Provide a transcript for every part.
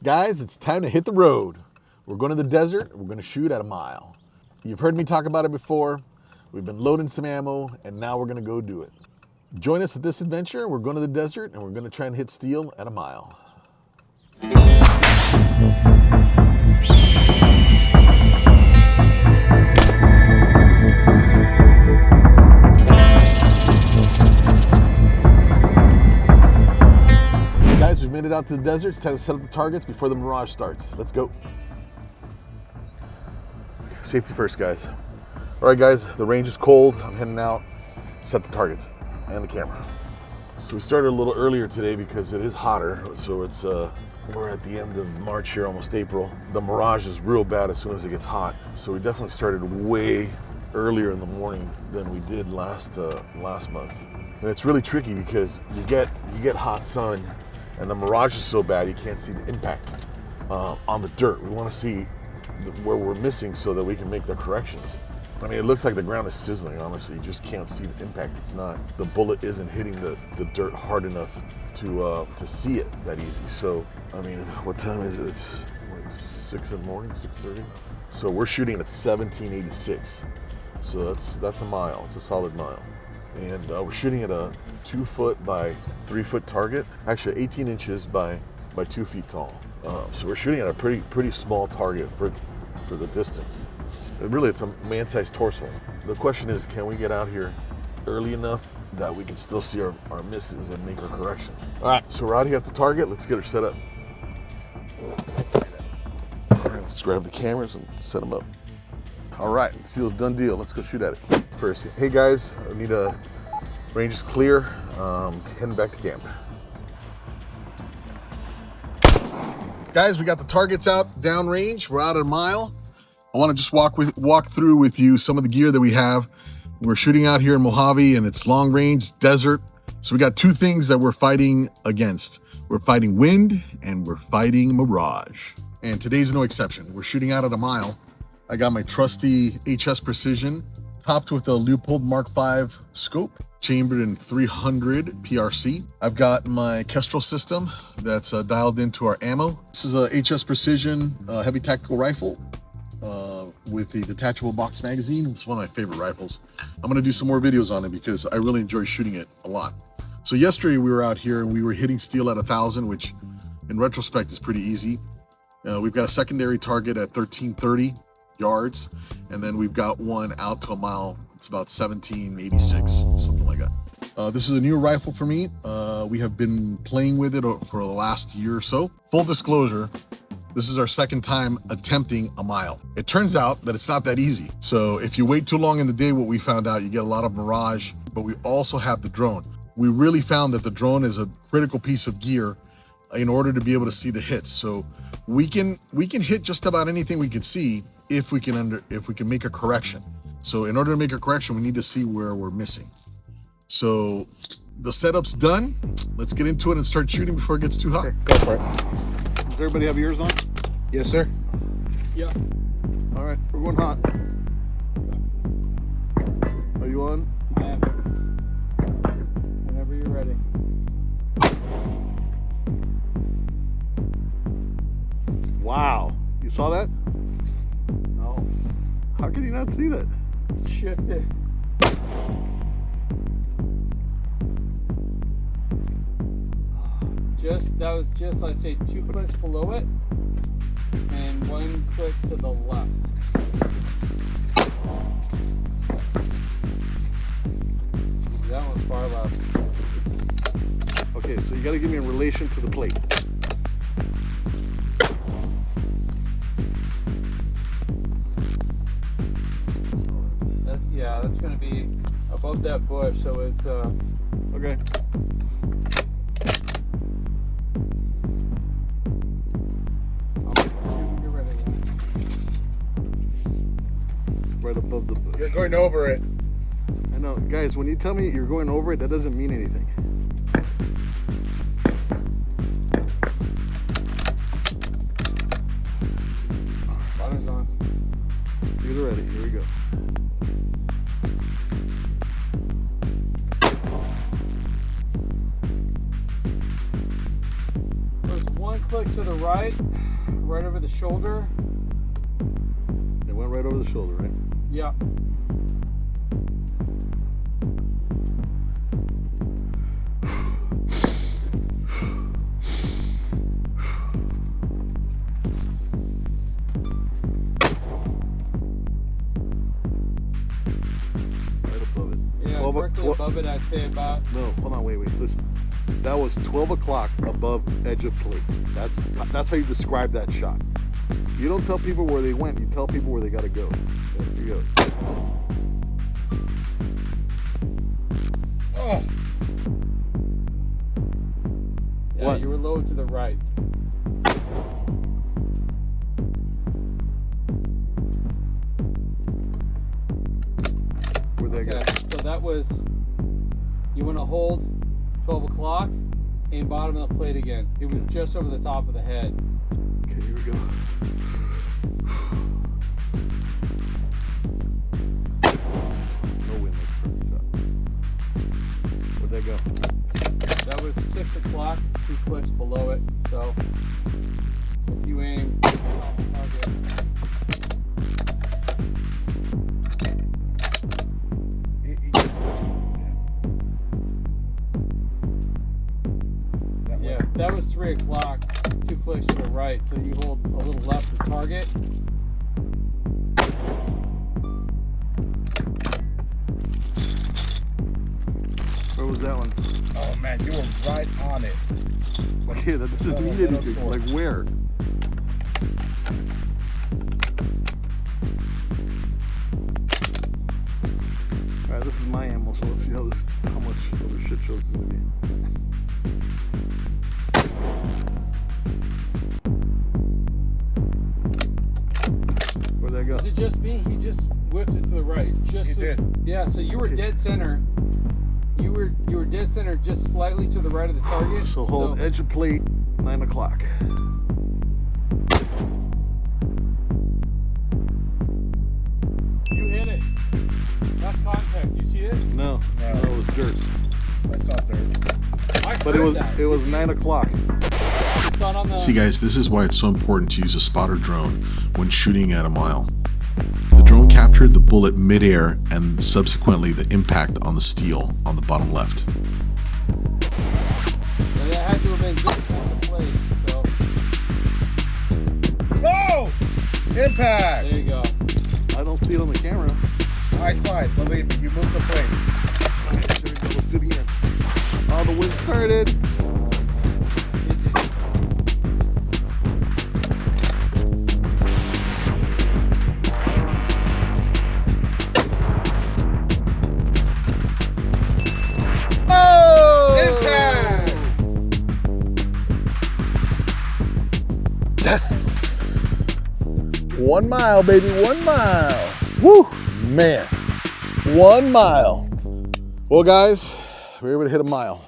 Guys, it's time to hit the road. We're going to the desert, and we're going to shoot at a mile. You've heard me talk about it before. We've been loading some ammo, and now we're going to go do it. Join us at this adventure. We're going to the desert, and we're going to try and hit steel at a mile. Guys, we've made it out to the desert. It's time to set up the targets before the mirage starts. Let's go. Safety first, guys. All right, guys, the range is cold. I'm heading out, set the targets and the camera. So we started a little earlier today because it is hotter. So it's we're at the end of March here, almost April. The mirage is real bad as soon as it gets hot. So we definitely started way earlier in the morning than we did last month. And it's really tricky because you get hot sun, and the mirage is so bad you can't see the impact on the dirt. We want to see where we're missing so that we can make the corrections. I mean, it looks like the ground is sizzling, honestly. You just can't see the impact. It's not, the bullet isn't hitting the dirt hard enough to see it that easy. So, I mean, what time is it? It's like 6 in the morning, 6:30. So we're shooting at 1786. So that's a mile, it's a solid mile. And we're shooting at a 2-foot by 3-foot target, actually 18 inches by 2 feet tall. So we're shooting at a pretty small target for the distance. And really, it's a man-sized torso. The question is, can we get out here early enough that we can still see our misses and make our correction? All right, so we're out here at the target. Let's get her set up. All right, let's grab the cameras and set them up. All right, seal's done deal. Let's go shoot at it. First, hey guys, I need a range is clear. Heading back to camp. Guys, we got the targets out downrange. We're out at a mile. I want to just walk through with you some of the gear that we have. We're shooting out here in Mojave, and it's long range, desert. So we got two things that we're fighting against. We're fighting wind, and we're fighting mirage. And today's no exception. We're shooting out at a mile. I got my trusty HS Precision, topped with a Leupold Mark 5 scope, chambered in 300 PRC. I've got my Kestrel system that's dialed into our ammo. This is a HS Precision heavy tactical rifle with the detachable box magazine. It's one of my favorite rifles. I'm gonna do some more videos on it because I really enjoy shooting it a lot. So yesterday we were out here and we were hitting steel at 1,000, which in retrospect is pretty easy. We've got a secondary target at 1330 yards, and then we've got one out to a mile. It's about 1786, something like that. This is a new rifle for me. We have been playing with it for the last year or so. Full disclosure, this is our second time attempting a mile. It turns out that it's not that easy. So if you wait too long in the day, what we found out, you get a lot of mirage, but we also have the drone. We really found that the drone is a critical piece of gear in order to be able to see the hits. So we can hit just about anything we can see if we can make a correction. So in order to make a correction, we need to see where we're missing. So the setup's done. Let's get into it and start shooting before it gets too hot. Okay, go for it. Does everybody have ears on? Yes, sir. Yeah. All right, we're going hot. Are you on? I am. Whenever you're ready. Wow, you saw that? No. How could you not see that? Shifted. That was just, I'd say, 2 clicks below it and 1 click to the left. That one's far left. Okay, so you got to give me a relation to the plate. That's going to be above that bush, so it's okay. Right above the bush. You're going over it. I know, guys, when you tell me you're going over it, that doesn't mean anything. Butter's on. Get ready, here we go. There's one one click to the right, right over the shoulder. It went right over the shoulder, right? Yeah. Directly above it, I'd say about. No, hold on, wait, listen. That was 12 o'clock above edge of plate. That's how you describe that shot. You don't tell people where they went, you tell people where they gotta go. There you go. Oh! Yeah, what? You were low to the right. Where'd that go? So that was, you want to hold 12 o'clock, aim bottom of the plate again. It was just over the top of the head. Okay, here we go. No win, that's a perfect shot. Where'd that go? That was 6 o'clock, 2 clicks below it. So if you aim off the target. Yeah, that was 3 o'clock, 2 clicks to the right. So you hold a little left of target. Where was that one? Oh man, you were right on it. Yeah, this doesn't mean anything. Like where? Alright, this is my ammo, so let's see how much other shit shows is gonna be. Where'd that go? Was it just me? He just whiffed it to the right. Just did. Yeah, so you were dead center. You were dead center, just slightly to the right of the target. So hold edge of plate, 9 o'clock. You hit it. That's contact. You see it? No, it was dirt. That's not dirt. But it was 9 o'clock. See guys, this is why it's so important to use a spotter drone when shooting at a mile. The drone captured the bullet midair and subsequently the impact on the steel on the bottom left. And that had to have been good on the plate, so. No! Impact! There you go. I don't see it on the camera. I saw it. Believe me, you moved the plane. Alright, there we go. Let's do it again. Oh, the wind started. Yes! 1 mile, baby, 1 mile. Woo! Man, 1 mile. Well, guys, we were able to hit a mile.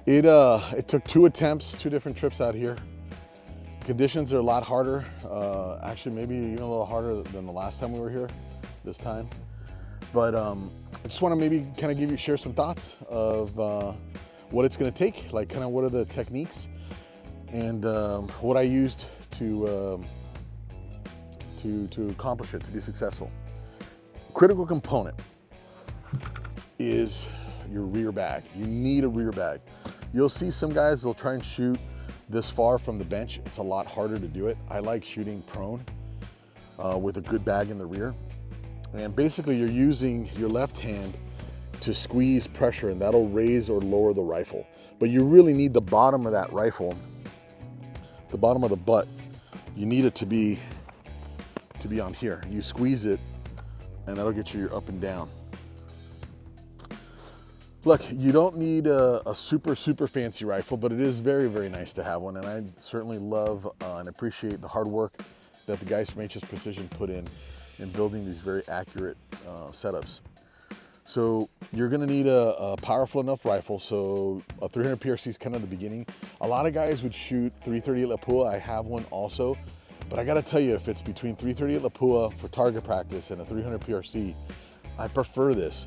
It took 2 attempts, 2 different trips out here. Conditions are a lot harder. Actually, maybe even a little harder than the last time we were here this time. But I just want to maybe kind of share some thoughts of what it's going to take, like kind of what are the techniques and what I used to accomplish it, to be successful. Critical component is your rear bag. You need a rear bag. You'll see some guys, they'll try and shoot this far from the bench. It's a lot harder to do it. I like shooting prone with a good bag in the rear. And basically you're using your left hand to squeeze pressure and that'll raise or lower the rifle. But you really need the bottom of that rifle, the bottom of the butt, you need it to be on here. You squeeze it and that'll get you up and down. Look, you don't need a super fancy rifle, but it is very, very nice to have one. And I certainly love and appreciate the hard work that the guys from HS Precision put in building these very accurate setups. So you're gonna need a powerful enough rifle. So a 300 PRC is kind of the beginning. A lot of guys would shoot 338 Lapua. I have one also, but I gotta tell you, if it's between 338 Lapua for target practice and a 300 PRC, I prefer this.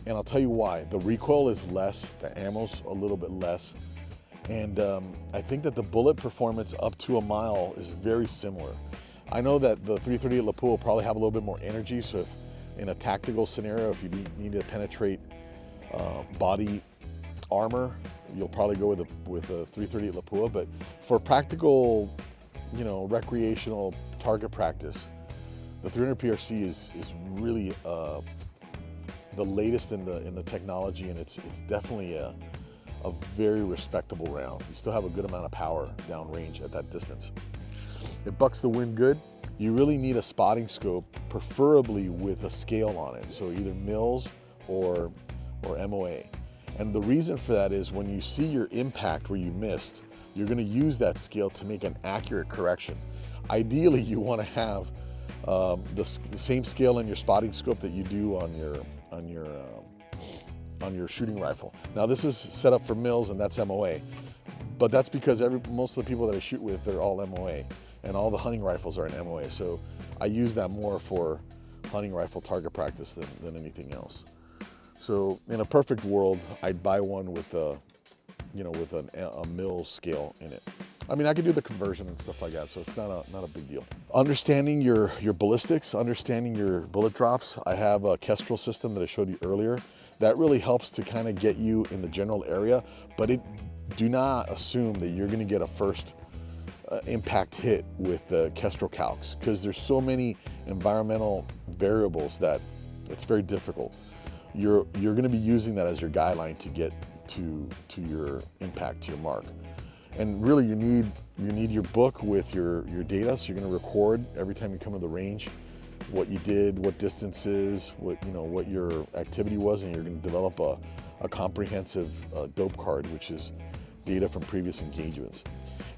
And I'll tell you why. The recoil is less, the ammo's a little bit less, And I think that the bullet performance up to a mile is very similar. I know that the 338 Lapua will probably have a little bit more energy, so if in a tactical scenario, if you need to penetrate body armor, you'll probably go with the 338 Lapua. But for practical, you know, recreational target practice, the 300 PRC is really the latest in the technology, and it's definitely a very respectable round. You still have a good amount of power downrange at that distance. It bucks the wind good. You really need a spotting scope, preferably with a scale on it, so either mils or MOA. And the reason for that is when you see your impact where you missed, you're going to use that scale to make an accurate correction. Ideally, you want to have the same scale in your spotting scope that you do on your shooting rifle. Now this is set up for mils and that's MOA, but that's because most of the people that I shoot with, they're all MOA, and all the hunting rifles are in MOA. So I use that more for hunting rifle target practice than anything else. So in a perfect world, I'd buy one with a mil scale in it. I mean, I could do the conversion and stuff like that, so it's not a big deal. Understanding your ballistics, understanding your bullet drops. I have a Kestrel system that I showed you earlier. That really helps to kind of get you in the general area, but do not assume that you're going to get a first impact hit with the Kestrel calcs, because there's so many environmental variables that it's very difficult. You're going to be using that as your guideline to get to your impact, to your mark. And really you need your book with your data, so you're going to record every time you come to the range what you did, what distances, what your activity was, and you're going to develop a comprehensive dope card, which is data from previous engagements.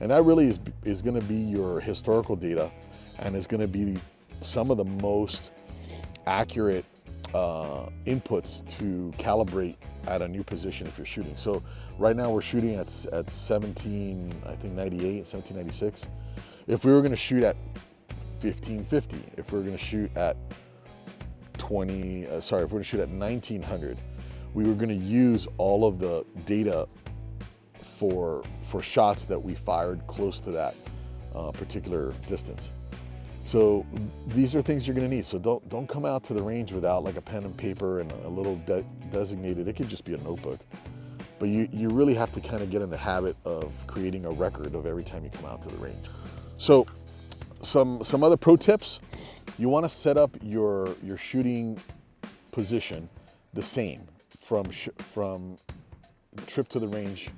And that really is going to be your historical data, and is going to be some of the most accurate inputs to calibrate at a new position if you're shooting. So right now we're shooting at 1796. If we were going to shoot at 1550, if we were going to shoot at if we're going to shoot at 1900, we were going to use all of the data for shots that we fired close to that particular distance. So these are things you're going to need. So don't come out to the range without like a pen and paper and a little designated. It could just be a notebook, but you really have to kind of get in the habit of creating a record of every time you come out to the range. So some other pro tips: you want to set up your shooting position the same from trip to the range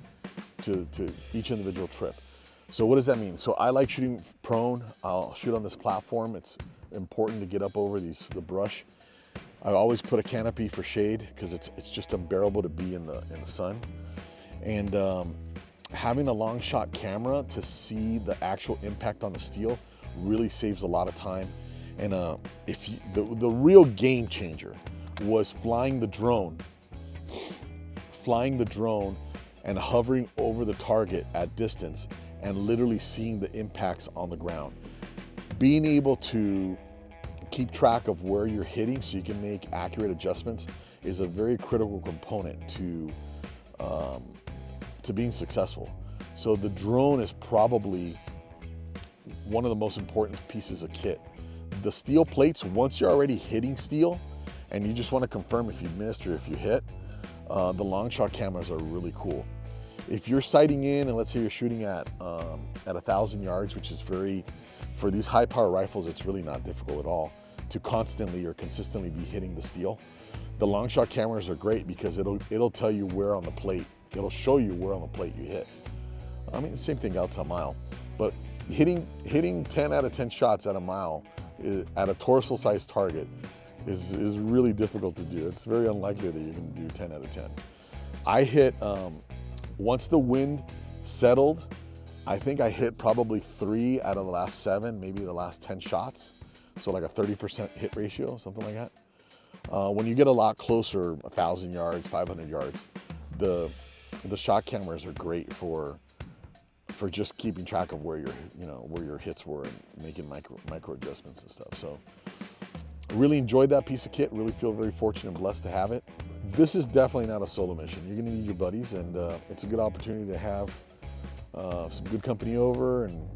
to each individual trip. So what does that mean? So I like shooting prone. I'll shoot on this platform. It's important to get up over the brush. I always put a canopy for shade because it's just unbearable to be in the sun. And having a LongShot camera to see the actual impact on the steel really saves a lot of time. And the real game changer was flying the drone and hovering over the target at distance and literally seeing the impacts on the ground. Being able to keep track of where you're hitting so you can make accurate adjustments is a very critical component to being successful. So the drone is probably one of the most important pieces of kit. The steel plates, once you're already hitting steel and you just want to confirm if you missed or if you hit, the LongShot cameras are really cool. If you're sighting in and let's say you're shooting at 1,000 yards, which is for these high power rifles, it's really not difficult at all to constantly or consistently be hitting the steel. The LongShot cameras are great because it'll tell you where on the plate, it'll show you where on the plate you hit. I mean, the same thing out to a mile, but hitting 10 out of 10 shots at a mile at a torso sized target is really difficult to do. It's very unlikely that you can do 10 out of 10. I hit, once the wind settled, I think I hit probably 3 out of the last 7, maybe the last 10 shots. So like a 30% hit ratio, something like that. When you get a lot closer, 1,000 yards, 500 yards, the shot cameras are great for just keeping track of where your hits were and making micro adjustments and stuff. So I really enjoyed that piece of kit. Really feel very fortunate and blessed to have it. This is definitely not a solo mission. You're going to need your buddies, and it's a good opportunity to have some good company over and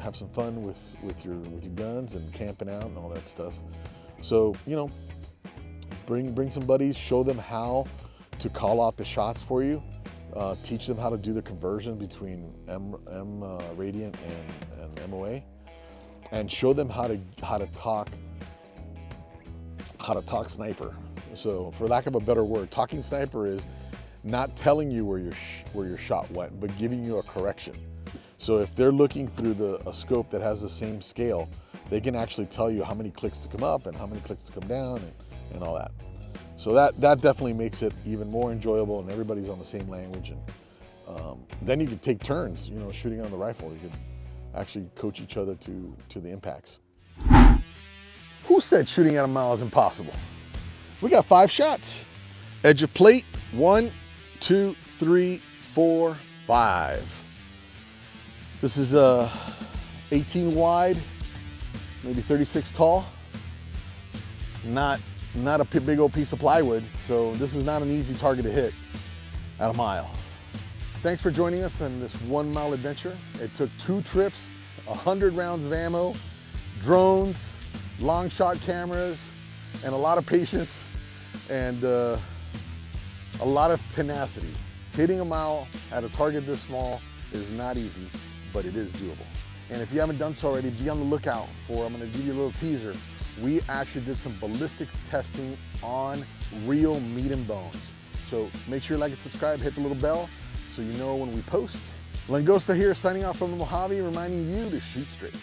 have some fun with your guns and camping out and all that stuff. So, you know, bring some buddies, show them how to call out the shots for you, teach them how to do the conversion between Radiant and MOA, and show them how to talk sniper. So, for lack of a better word, talking sniper is not telling you where your shot went, but giving you a correction. So if they're looking through a scope that has the same scale, they can actually tell you how many clicks to come up and how many clicks to come down and all that. So that definitely makes it even more enjoyable, and everybody's on the same language. And then you could take turns, you know, shooting on the rifle. You could actually coach each other to the impacts. Who said shooting at a mile is impossible? We got 5 shots. Edge of plate, 1, 2, 3, 4, 5. This is 18 wide, maybe 36 tall. Not a big old piece of plywood, so this is not an easy target to hit at a mile. Thanks for joining us on this 1 mile adventure. It took 2 trips, 100 rounds of ammo, drones, LongShot cameras, and a lot of patience and a lot of tenacity. Hitting a mile at a target this small is not easy, but it is doable. And if you haven't done so already, be on the lookout for, I'm gonna give you a little teaser. We actually did some ballistics testing on real meat and bones. So make sure you like and subscribe, hit the little bell so you know when we post. Langosta here, signing off from the Mojave, reminding you to shoot straight.